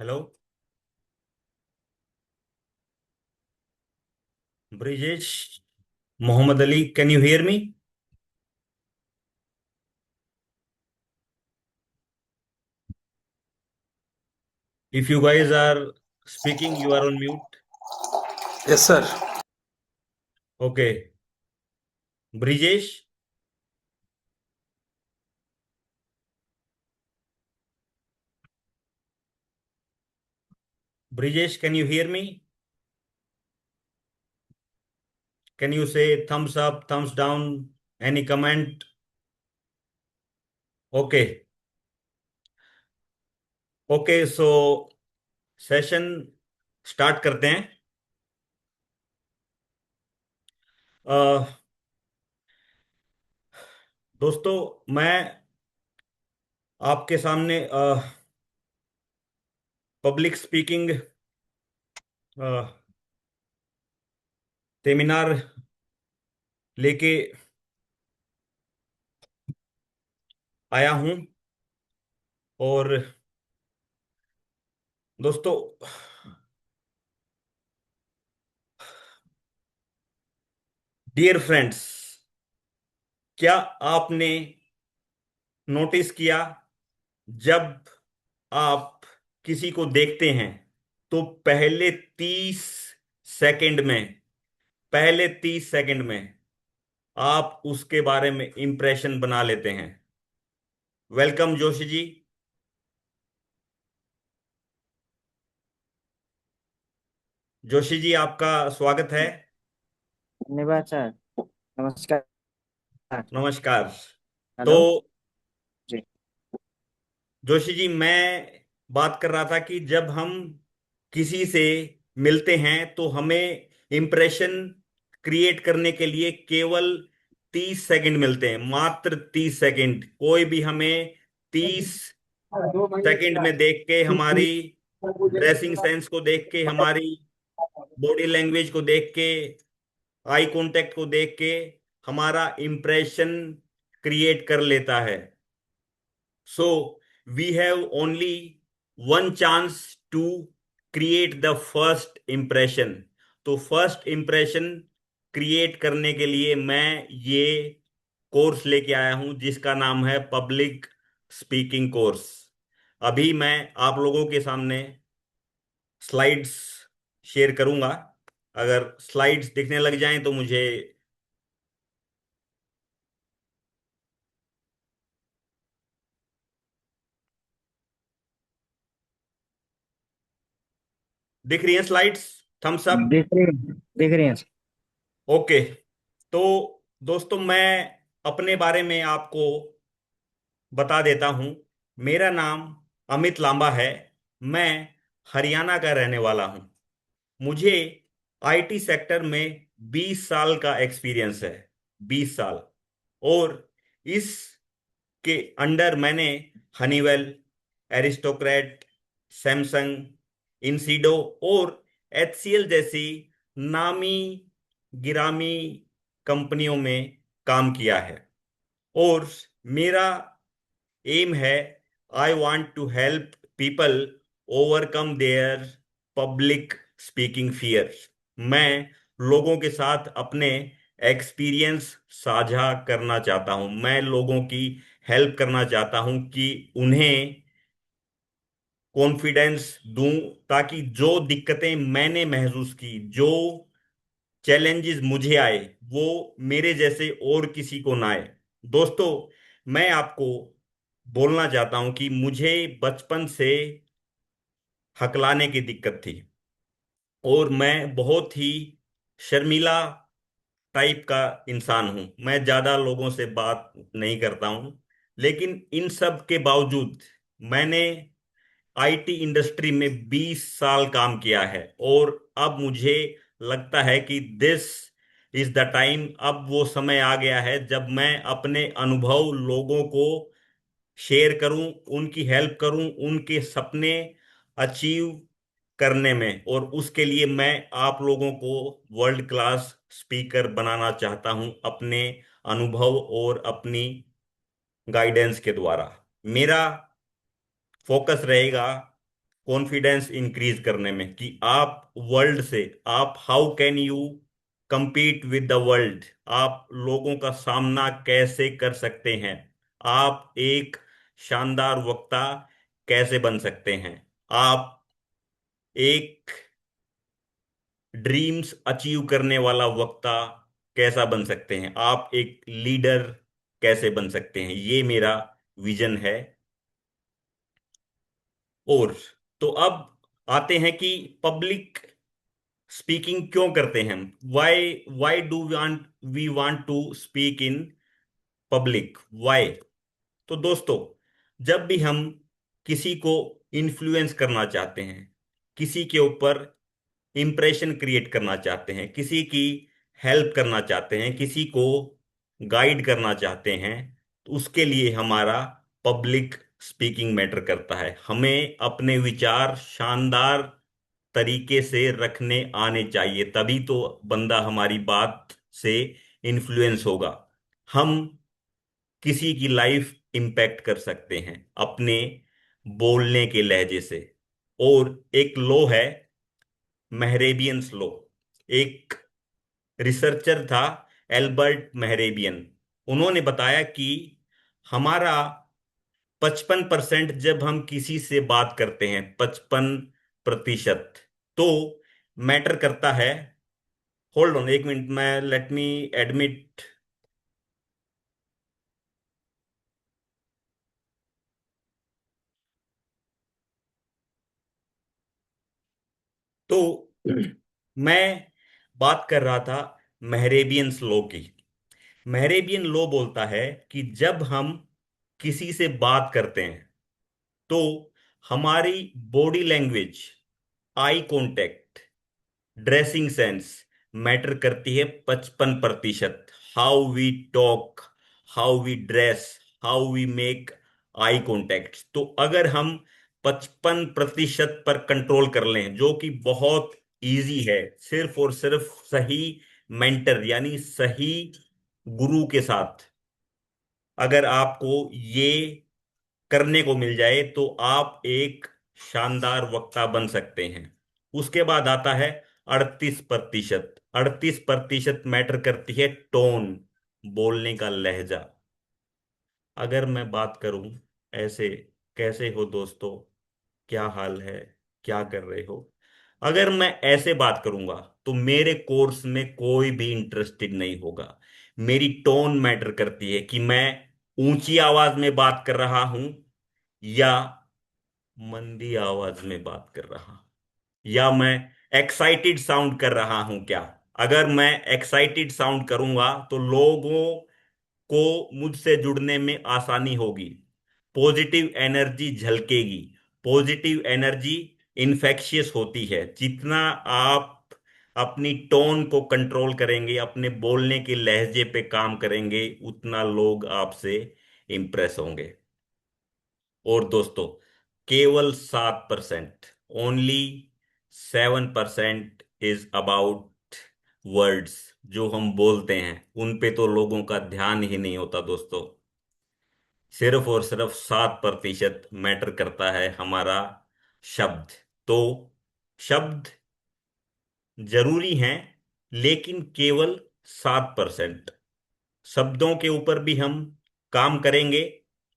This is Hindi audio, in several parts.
Hello Brijesh Mohammad Ali, can you hear me? If you guys are speaking, you are on mute. Yes sir. Okay. Brijesh, Brijesh, can you hear me? Can you say thumbs up, thumbs down, any comment? Okay. Okay, so session start करते हैं. अह, दोस्तों, मैं आपके सामने पब्लिक स्पीकिंग सेमिनार लेके आया हूं. और दोस्तों, डियर फ्रेंड्स, क्या आपने नोटिस किया, जब आप किसी को देखते हैं तो सेकंड में पहले 30 सेकंड में आप उसके बारे में इंप्रेशन बना लेते हैं. वेलकम जोशी जी. जोशी जी, आपका स्वागत है. धन्यवाद सर। नमस्कार। नमस्कार. तो हेलो जी। जोशी जी, मैं बात कर रहा था कि जब हम किसी से मिलते हैं तो हमें इम्प्रेशन क्रिएट करने के लिए केवल 30 सेकंड मिलते हैं. मात्र 30 सेकंड. कोई भी हमें 30 सेकंड में देख के, हमारी ड्रेसिंग सेंस को देख के, हमारी बॉडी लैंग्वेज को देख के, आई कांटेक्ट को देख के हमारा इम्प्रेशन क्रिएट कर लेता है. So we have only one chance to create the first impression. तो फर्स्ट इम्प्रेशन क्रिएट करने के लिए मैं ये कोर्स लेके आया हूं, जिसका नाम है पब्लिक स्पीकिंग कोर्स. अभी मैं आप लोगों के सामने स्लाइड्स शेयर करूंगा. अगर स्लाइड्स दिखने लग जाएं तो मुझे दिख रही हैं स्लाइड्स? Thums up. देख रही हैं सर। ओके. तो दोस्तों, मैं अपने बारे में आपको बता देता हूं. मेरा नाम अमित लांबा है. मैं हरियाणा का रहने वाला हूं. मुझे आईटी सेक्टर में 20 साल का एक्सपीरियंस है. 20 साल. और इस के अंडर मैंने हनीवेल, एरिस्टोक्रेट, सैमसंग, इंसीडो और एचसीएल जैसी नामी गिरामी कंपनियों में काम किया है. और मेरा एम है, I want to help people overcome their public speaking fear. मैं लोगों के साथ अपने एक्सपीरियंस साझा करना चाहता हूं. मैं लोगों की हेल्प करना चाहता हूं कि उन्हें कॉन्फिडेंस दूं, ताकि जो दिक्कतें मैंने महसूस की, जो चैलेंजेस मुझे आए, वो मेरे जैसे और किसी को ना आए. दोस्तों, मैं आपको बोलना चाहता हूं कि मुझे बचपन से हकलाने की दिक्कत थी. और मैं बहुत ही शर्मीला टाइप का इंसान हूं. मैं ज्यादा लोगों से बात नहीं करता हूं. लेकिन इन सब के बावजूद मैंने आईटी इंडस्ट्री में 20 साल काम किया है. और अब मुझे लगता है कि दिस इज द टाइम, अब वो समय आ गया है जब मैं अपने अनुभव लोगों को शेयर करूं, उनकी हेल्प करूं, उनके सपने अचीव करने में. और उसके लिए मैं आप लोगों को वर्ल्ड क्लास स्पीकर बनाना चाहता हूं, अपने अनुभव और अपनी गाइडेंस के द्वारा. मेरा फोकस रहेगा कॉन्फिडेंस इंक्रीज करने में कि आप वर्ल्ड से, आप how can you compete with the world, आप लोगों का सामना कैसे कर सकते हैं, आप एक शानदार वक्ता कैसे बन सकते हैं, आप एक ड्रीम्स अचीव करने वाला वक्ता कैसा बन सकते हैं, आप एक लीडर कैसे बन सकते हैं। ये मेरा विजन है। और तो अब आते हैं कि पब्लिक स्पीकिंग क्यों करते हैं, why why do want we want to speak in public, why. तो दोस्तों, जब भी हम किसी को इन्फ्लुएंस करना चाहते हैं, किसी के ऊपर इंप्रेशन क्रिएट करना चाहते हैं, किसी की हेल्प करना चाहते हैं, किसी को गाइड करना चाहते हैं, तो उसके लिए हमारा पब्लिक स्पीकिंग मैटर करता है। हमें अपने विचार शानदार तरीके से रखने आने चाहिए, तभी तो बंदा हमारी बात से इन्फ्लुएंस होगा। हम किसी की लाइफ इम्पैक्ट कर सकते हैं अपने बोलने के लहजे से। और एक लॉ है, मेहरेबियंस लॉ। एक रिसर्चर था, एल्बर्ट मेहरेबियन। उन्होंने बताया कि हमारा 55% जब हम किसी से बात करते हैं, 55%, तो मैटर करता है। होल्ड ऑन एक मिनट, मैं लेट मी एडमिट। तो मैं बात कर रहा था मेहरेबियंस लॉ की। मेहरेबियन लॉ बोलता है कि जब हम किसी से बात करते हैं, तो हमारी body language, eye contact, dressing sense matter करती है 55%। How we talk, how we dress, how we make eye contact. तो अगर हम 55% पर कंट्रोल कर लें, जो कि बहुत इजी है, सिर्फ और सिर्फ सही मेंटर यानी सही गुरु के साथ अगर आपको ये करने को मिल जाए, तो आप एक शानदार वक्ता बन सकते हैं। उसके बाद आता है 38%। 38% मैटर करती है टोन, बोलने का लहजा। अगर मैं बात करूं ऐसे, कैसे हो दोस्तों, क्या हाल है, क्या कर रहे हो, अगर मैं ऐसे बात करूंगा, तो मेरे कोर्स में कोई भी इंटरेस्टेड नहीं होगा। मेरी टोन मैटर करती है कि मैं ऊंची आवाज में बात कर रहा हूं या मंदी आवाज में बात कर रहा हूं, या मैं एक्साइटेड साउंड कर रहा हूं क्या। अगर मैं एक्साइटेड साउंड करूंगा, तो लोगों को मुझसे जुड़ने में आसानी होगी, पॉजिटिव एनर्जी झलकेगी। पॉजिटिव एनर्जी इन्फेक्शियस होती है। जितना आप अपनी टोन को कंट्रोल करेंगे, अपने बोलने के लहजे पे काम करेंगे, उतना लोग आपसे इंप्रेस होंगे। और दोस्तों, केवल 7%, ओनली 7% इज अबाउट वर्ड्स। जो हम बोलते हैं उन पे तो लोगों का ध्यान ही नहीं होता दोस्तों। सिर्फ और सिर्फ 7% मैटर करता है हमारा शब्द। तो शब्द जरूरी हैं, लेकिन केवल 7%। शब्दों के ऊपर भी हम काम करेंगे,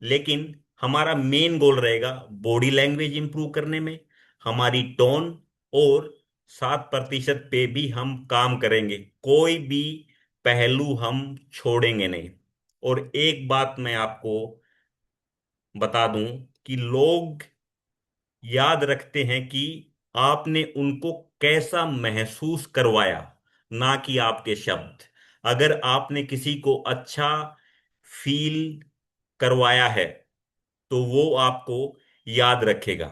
लेकिन हमारा मेन गोल रहेगा बॉडी लैंग्वेज इंप्रूव करने में, हमारी टोन। और 7% पे भी हम काम करेंगे, कोई भी पहलू हम छोड़ेंगे नहीं। और एक बात मैं आपको बता दूं कि लोग याद रखते हैं कि आपने उनको कैसा महसूस करवाया, ना कि आपके शब्द। अगर आपने किसी को अच्छा फील करवाया है, तो वो आपको याद रखेगा।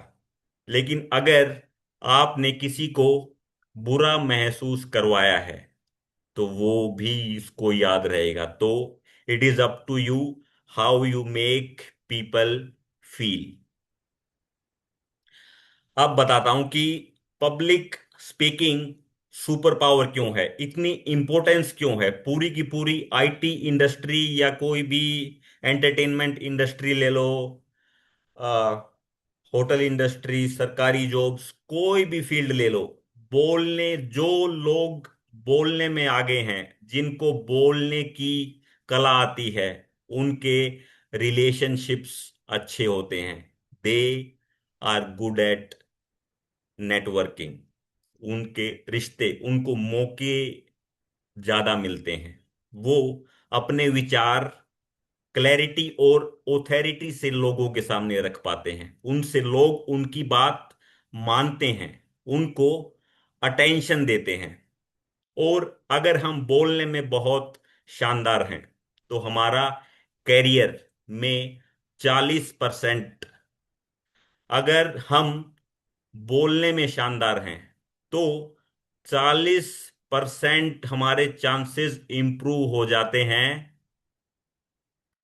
लेकिन अगर आपने किसी को बुरा महसूस करवाया है, तो वो भी इसको याद रहेगा। तो it is up to you, how you make people feel. अब बताता हूं कि पब्लिक स्पीकिंग सुपर पावर क्यों है, इतनी इंपॉर्टेंस क्यों है। पूरी की पूरी आईटी इंडस्ट्री या कोई भी एंटरटेनमेंट इंडस्ट्री ले लो, होटल इंडस्ट्री, सरकारी जॉब्स, कोई भी फील्ड ले लो, बोलने जो लोग बोलने में आगे हैं, जिनको बोलने की कला आती है, उनके रिलेशनशिप्स अच्छे होते हैं। They are good at networking. उनके रिश्ते, उनको मौके ज्यादा मिलते हैं। वो अपने विचार क्लैरिटी और ऑथेरिटी से लोगों के सामने रख पाते हैं। उनसे लोग उनकी बात मानते हैं, उनको अटेंशन देते हैं। और अगर हम बोलने में बहुत शानदार हैं, तो हमारा कैरियर में 40%, अगर हम बोलने में शानदार हैं तो 40% हमारे चांसेस इंप्रूव हो जाते हैं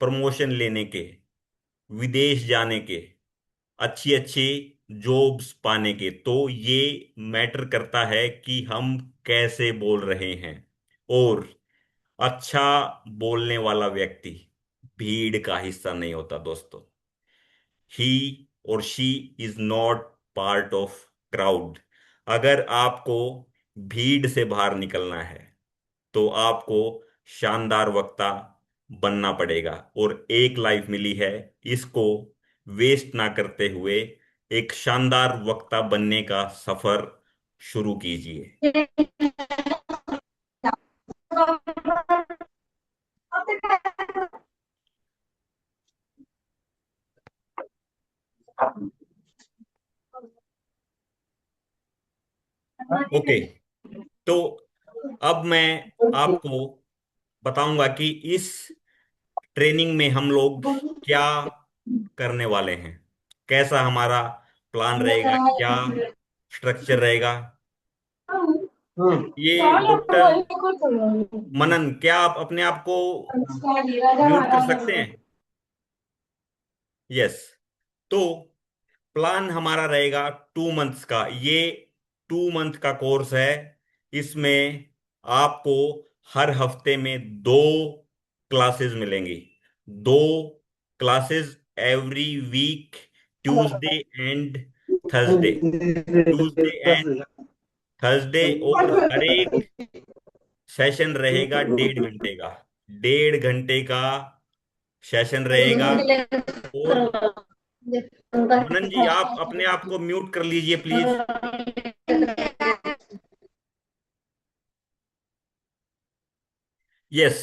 प्रमोशन लेने के, विदेश जाने के, अच्छी अच्छी जॉब्स पाने के। तो ये मैटर करता है कि हम कैसे बोल रहे हैं। और अच्छा बोलने वाला व्यक्ति भीड़ का हिस्सा नहीं होता दोस्तों। ही और she is not part of crowd. अगर आपको भीड़ से बाहर निकलना है, तो आपको शानदार वक्ता बनना पड़ेगा। और एक लाइफ मिली है, इसको वेस्ट ना करते हुए एक शानदार वक्ता बनने का सफर शुरू कीजिए। ओके, तो अब मैं आपको बताऊंगा कि इस ट्रेनिंग में हम लोग क्या करने वाले हैं, कैसा हमारा प्लान रहेगा, क्या स्ट्रक्चर रहेगा। ये डॉक्टर मनन, क्या आप अपने आप को म्यूट कर सकते हैं? यस। तो प्लान हमारा रहेगा 2 मंथ्स का। ये 2 मंथ का कोर्स है। इसमें आपको हर हफ्ते में 2 क्लासेस मिलेंगी। 2 classes every week, Tuesday and Thursday. Tuesday and Thursday. और हर एक सेशन रहेगा 1.5 घंटे का। 1.5 घंटे का सेशन रहेगा। और मनन जी, आप अपने आप को म्यूट कर लीजिए प्लीज। यस।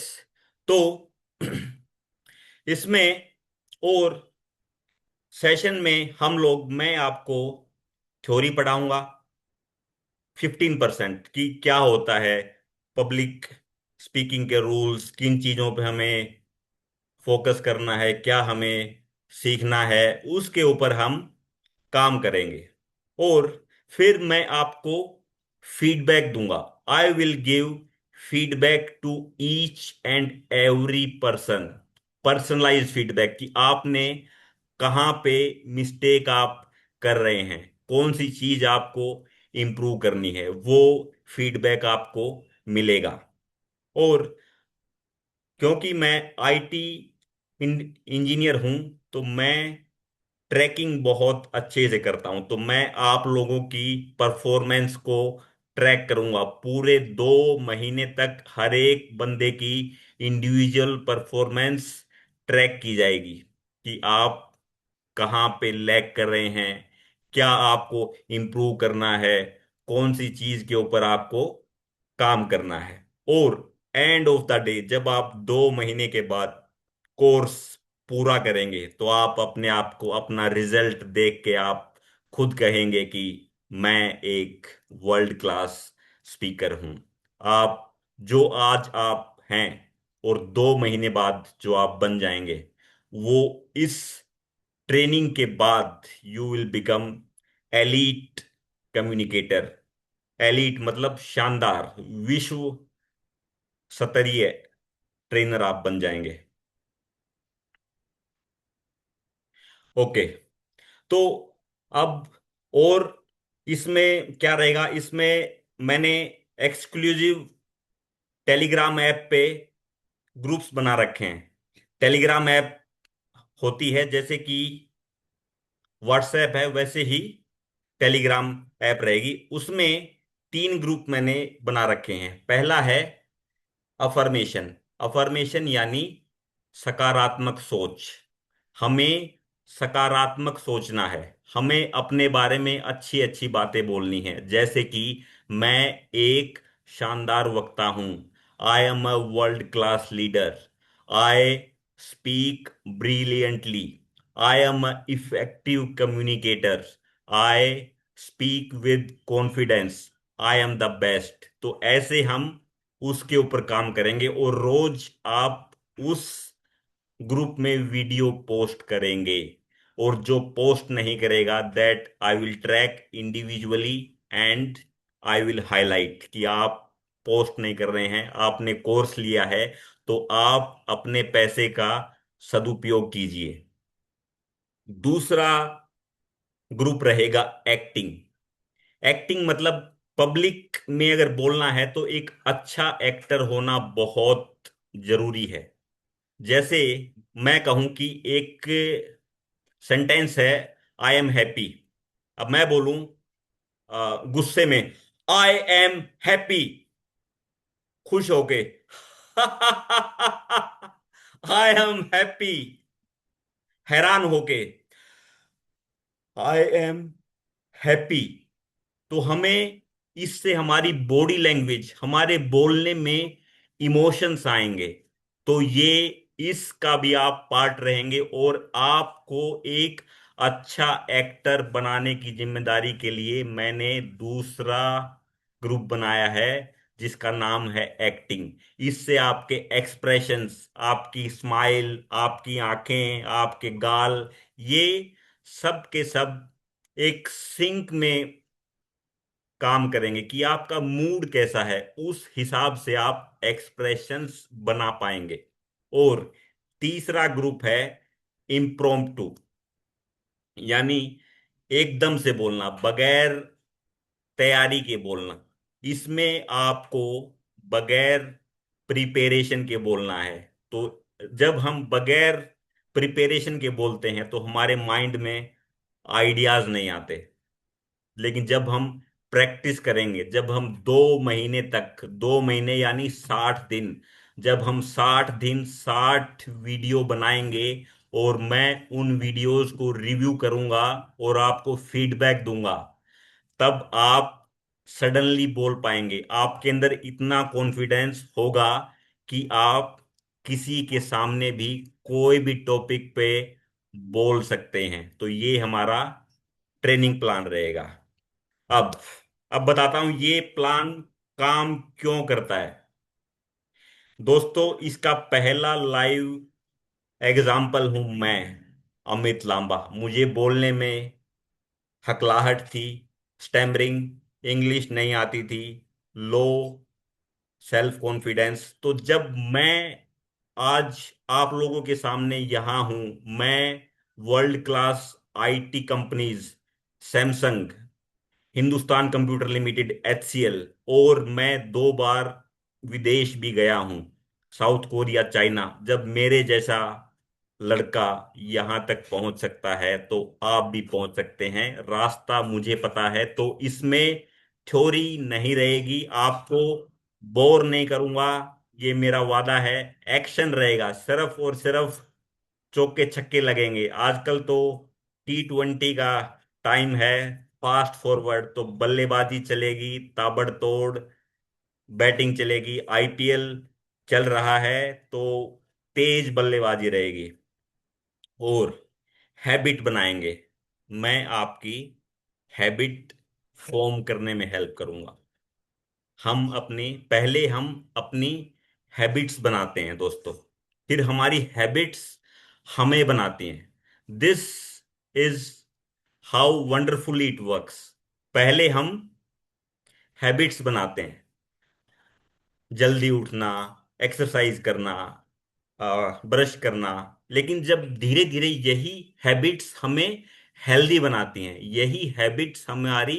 तो इसमें और सेशन में हम लोग, मैं आपको थ्योरी पढ़ाऊंगा 15% कि क्या होता है पब्लिक स्पीकिंग के रूल्स, किन चीजों पे हमें फोकस करना है, क्या हमें सीखना है, उसके ऊपर हम काम करेंगे। और फिर मैं आपको फीडबैक दूंगा। I will give feedback to each and every person. Personalise feedback कि आपने कहाँ पे मिस्टेक आप कर रहे हैं, कौन सी चीज आपको इंप्रूव करनी है, वो फीडबैक आपको मिलेगा। और क्योंकि मैं आईटी इंजीनियर हूं, तो मैं ट्रैकिंग बहुत अच्छे से करता हूं। तो मैं आप लोगों की परफॉर्मेंस को ट्रैक करूंगा पूरे 2 महीने तक। हर एक बंदे की इंडिविजुअल परफॉर्मेंस ट्रैक की जाएगी कि आप कहाँ पे लैग कर रहे हैं, क्या आपको इम्प्रूव करना है, कौन सी चीज के ऊपर आपको काम करना है। और एंड ऑफ द डे, जब आप 2 महीने के बाद कोर्स पूरा करेंगे, तो आप अपने आप को, अपना रिजल्ट देख के आप खुद कहेंगे कि मैं एक वर्ल्ड क्लास स्पीकर हूं। आप जो आज आप हैं, और 2 महीने बाद जो आप बन जाएंगे, वो इस ट्रेनिंग के बाद you will become elite communicator. Elite मतलब शानदार, विश्व स्तरीय ट्रेनर आप बन जाएंगे। ओके। तो अब और इसमें क्या रहेगा, इसमें मैंने एक्सक्लूसिव टेलीग्राम ऐप पे ग्रुप्स बना रखे हैं। टेलीग्राम ऐप होती है जैसे कि व्हाट्सएप है वैसे ही टेलीग्राम ऐप रहेगी। उसमें 3 ग्रुप मैंने बना रखे हैं। पहला है अफर्मेशन। अफर्मेशन यानी सकारात्मक सोच। हमें सकारात्मक सोचना है। हमें अपने बारे में अच्छी अच्छी बातें बोलनी है, जैसे कि मैं एक शानदार वक्ता हूं। I am a world class leader. I speak brilliantly. I am a effective communicator. I speak with confidence. I am the best. तो ऐसे हम उसके ऊपर काम करेंगे और रोज आप उस ग्रुप में वीडियो पोस्ट करेंगे। और जो पोस्ट नहीं करेगा, that I will track individually and I will highlight कि आप पोस्ट नहीं कर रहे हैं, आपने कोर्स लिया है। तो आप अपने पैसे का सदुपयोग कीजिए। दूसरा ग्रुप रहेगा एक्टिंग। एक्टिंग मतलब पब्लिक में अगर बोलना है तो एक अच्छा एक्टर होना बहुत जरूरी है। जैसे मैं कहूं कि एक सेंटेंस है, आई एम हैप्पी। अब मैं बोलूं गुस्से में, आई एम हैप्पी, खुश होके आई एम हैप्पी, हैरान होके आई एम हैप्पी। तो हमें इससे हमारी बॉडी लैंग्वेज, हमारे बोलने में इमोशंस आएंगे। तो ये इसका भी आप पार्ट रहेंगे और आपको एक अच्छा एक्टर बनाने की जिम्मेदारी के लिए मैंने दूसरा ग्रुप बनाया है, जिसका नाम है एक्टिंग। इससे आपके एक्सप्रेशंस, आपकी स्माइल, आपकी आंखें, आपके गाल, ये सब के सब एक सिंक में काम करेंगे कि आपका मूड कैसा है, उस हिसाब से आप एक्सप्रेशंस बना पाएंगे। और तीसरा ग्रुप है इम्प्रोम्प्टू, यानी एकदम से बोलना, बगैर तैयारी के बोलना। इसमें आपको बगैर प्रिपरेशन के बोलना है। तो जब हम बगैर प्रिपरेशन के बोलते हैं तो हमारे माइंड में आइडियाज नहीं आते। लेकिन जब हम प्रैक्टिस करेंगे, जब हम 2 महीने तक, 2 महीने यानी 60 दिन, जब हम 60 दिन 60 वीडियो बनाएंगे और मैं उन वीडियोस को रिव्यू करूंगा और आपको फीडबैक दूंगा, तब आप सडनली बोल पाएंगे। आपके अंदर इतना कॉन्फिडेंस होगा कि आप किसी के सामने भी कोई भी टॉपिक पे बोल सकते हैं। तो ये हमारा ट्रेनिंग प्लान रहेगा। अब अब बताता हूं ये प्लान काम क्यों करता है। दोस्तों, इसका पहला लाइव एग्जाम्पल हूं मैं, अमित लांबा। मुझे बोलने में हकलाहट थी, स्टैमरिंग, इंग्लिश नहीं आती थी, लो सेल्फ कॉन्फिडेंस। तो जब मैं आज आप लोगों के सामने यहां हूं, मैं world class IT companies, Samsung, Hindustan computer limited, HCL, और मैं 2 बार विदेश भी गया हूं, साउथ कोरिया, चाइना। जब मेरे जैसा लड़का यहां तक पहुंच सकता है तो आप भी पहुंच सकते हैं। रास्ता मुझे पता है। तो इसमें थ्योरी नहीं रहेगी, आपको बोर नहीं करूंगा, ये मेरा वादा है। एक्शन रहेगा, सिर्फ और सिर्फ चौके छक्के लगेंगे। आजकल तो T20 का टाइम है, फास्ट फॉरवर्ड, तो बल्लेबाजी चलेगी ताबड़तोड़, बैटिंग चलेगी। आईपीएल चल रहा है तो तेज बल्लेबाजी रहेगी। और हैबिट बनाएंगे। मैं आपकी हैबिट फॉर्म करने में हेल्प करूंगा। हम अपनी हैबिट्स बनाते हैं दोस्तों, फिर हमारी हैबिट्स हमें बनाती हैं। This is how wonderfully it works. पहले हम हैबिट्स बनाते हैं, जल्दी उठना, एक्सरसाइज करना, ब्रश करना। लेकिन जब धीरे धीरे यही हैबिट्स हमें हेल्दी बनाती हैं, यही हैबिट्स हमारी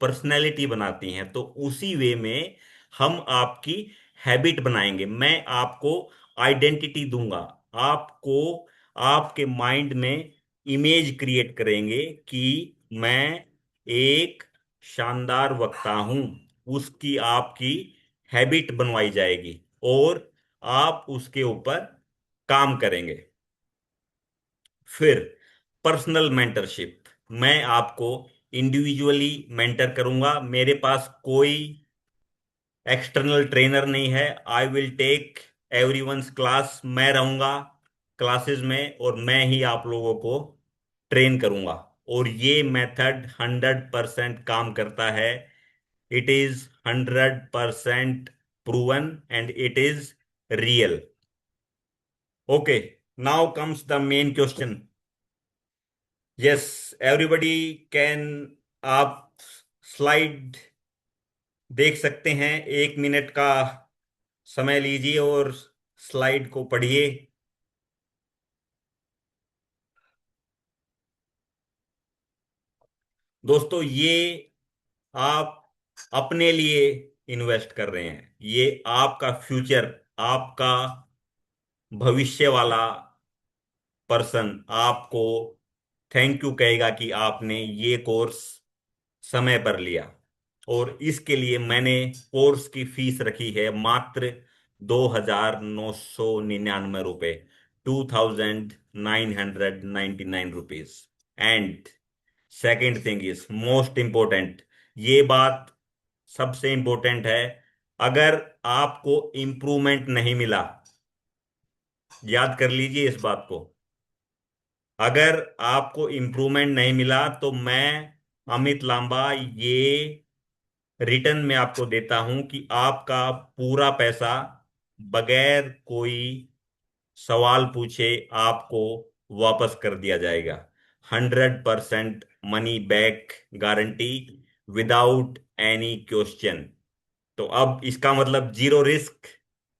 पर्सनैलिटी बनाती हैं, तो उसी वे में हम आपकी हैबिट बनाएंगे। मैं आपको आइडेंटिटी दूंगा, आपको आपके माइंड में इमेज क्रिएट करेंगे कि मैं एक शानदार वक्ता हूं। उसकी आपकी हैबिट बनवाई जाएगी और आप उसके ऊपर काम करेंगे। फिर पर्सनल मेंटरशिप, मैं आपको इंडिविजुअली मेंटर करूंगा। मेरे पास कोई एक्सटर्नल ट्रेनर नहीं है। I will take everyone's class. मैं रहूंगा क्लासेस में और मैं ही आप लोगों को ट्रेन करूंगा। और ये मेथड 100% काम करता है। It is 100% proven and it is real. Okay, now comes the main question. Yes, everybody can, आप स्लाइड देख सकते हैं। 1 मिनट का समय लीजिए और स्लाइड को पढ़िए। दोस्तों, ये आप अपने लिए इन्वेस्ट कर रहे हैं। ये आपका फ्यूचर, आपका भविष्य वाला पर्सन आपको थैंक यू कहेगा कि आपने ये कोर्स समय पर लिया। और इसके लिए मैंने कोर्स की फीस रखी है मात्र 2,999 रुपए, 2,999 rupees. And second thing is most important, ये बात सबसे इंपॉर्टेंट है। अगर आपको इंप्रूवमेंट नहीं मिला, याद कर लीजिए इस बात को, अगर आपको इंप्रूवमेंट नहीं मिला तो मैं अमित लांबा ये रिटर्न में आपको देता हूं कि आपका पूरा पैसा बगैर कोई सवाल पूछे आपको वापस कर दिया जाएगा। 100% money back guarantee, without any question. तो अब इसका मतलब zero risk,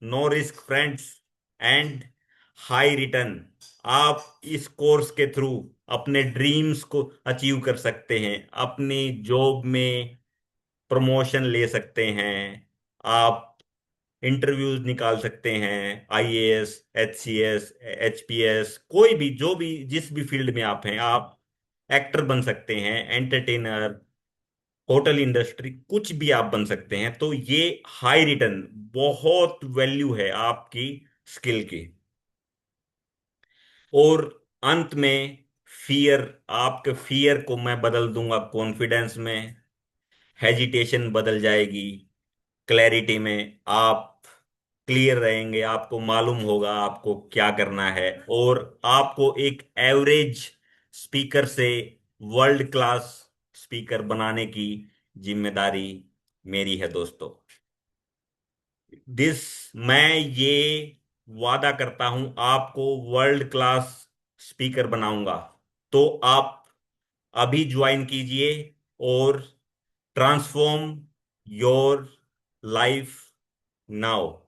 no risk friends, and high return. आप इस कोर्स के थ्रू अपने ड्रीम्स को अचीव कर सकते हैं। अपनी जॉब में प्रमोशन ले सकते हैं। आप इंटरव्यूज निकाल सकते हैं, आईएएस, एचसीएस, एचपीएस, कोई भी, जो भी, जिस भी फील्ड में आप हैं। आप एक्टर बन सकते हैं, एंटरटेनर, होटल इंडस्ट्री, कुछ भी आप बन सकते हैं। तो ये हाई रिटर्न, बहुत वैल्यू है आपकी स्किल की। और अंत में फियर, आपके फियर को मैं बदल दूंगा कॉन्फिडेंस में। हेजिटेशन बदल जाएगी क्लैरिटी में। आप क्लियर रहेंगे, आपको मालूम होगा आपको क्या करना है। और आपको एक एवरेज स्पीकर से वर्ल्ड क्लास स्पीकर बनाने की जिम्मेदारी मेरी है दोस्तों। दिस, मैं ये वादा करता हूं आपको वर्ल्ड क्लास स्पीकर बनाऊंगा। तो आप अभी ज्वाइन कीजिए और ट्रांसफॉर्म योर लाइफ नाउ।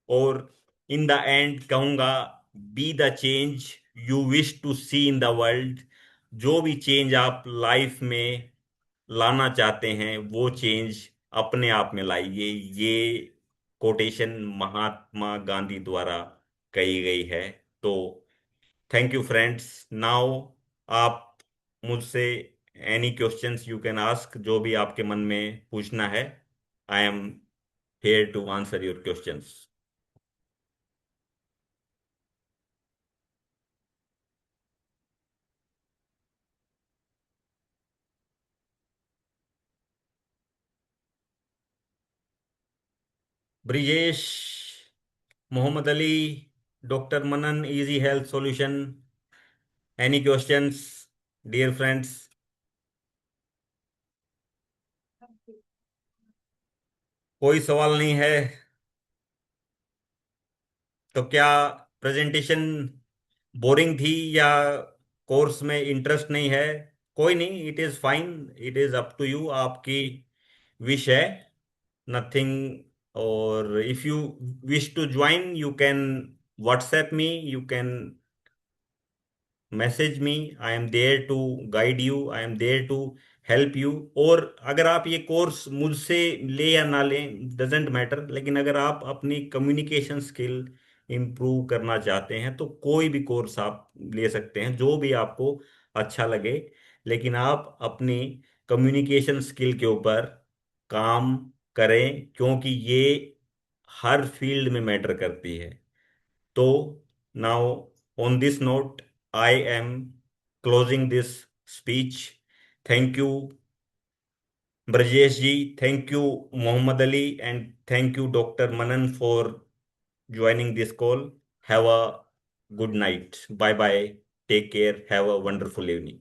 और इन द एंड कहूंगा, be the change you wish to see in the world. जो भी चेंज आप लाइफ में लाना चाहते हैं वो चेंज अपने आप में लाइए। ये कोटेशन महात्मा गांधी द्वारा कही गई है। तो थैंक यू फ्रेंड्स। नाउ आप मुझसे any questions you can ask, जो भी आपके मन में पूछना है। I am here to answer your questions. Brijesh, Mohammad Ali, doctor Manan, easy health solution. Any questions dear friends? कोई सवाल नहीं है? तो क्या प्रेजेंटेशन बोरिंग थी या कोर्स में इंटरेस्ट नहीं है? कोई नहीं, it is fine, it is up to you, आपकी विश है, नथिंग। और if you wish to join you can WhatsApp me, you can message me. I am there to guide you, I am there to help you. और अगर आप ये कोर्स मुझसे ले या ना लें, डजेंट मैटर, लेकिन अगर आप अपनी कम्युनिकेशन स्किल, इम्प्रूव करना चाहते हैं तो कोई भी कोर्स आप ले सकते हैं, जो भी आपको अच्छा लगे। लेकिन आप अपनी कम्युनिकेशन स्किल के ऊपर काम करें, क्योंकि ये हर फील्ड में मैटर करती है। तो now on this note I am closing this speech. Thank you Brajesh ji, thank you Mohammed Ali, and thank you doctor Manan for joining this call. Have a good night, bye bye, take care, have a wonderful evening.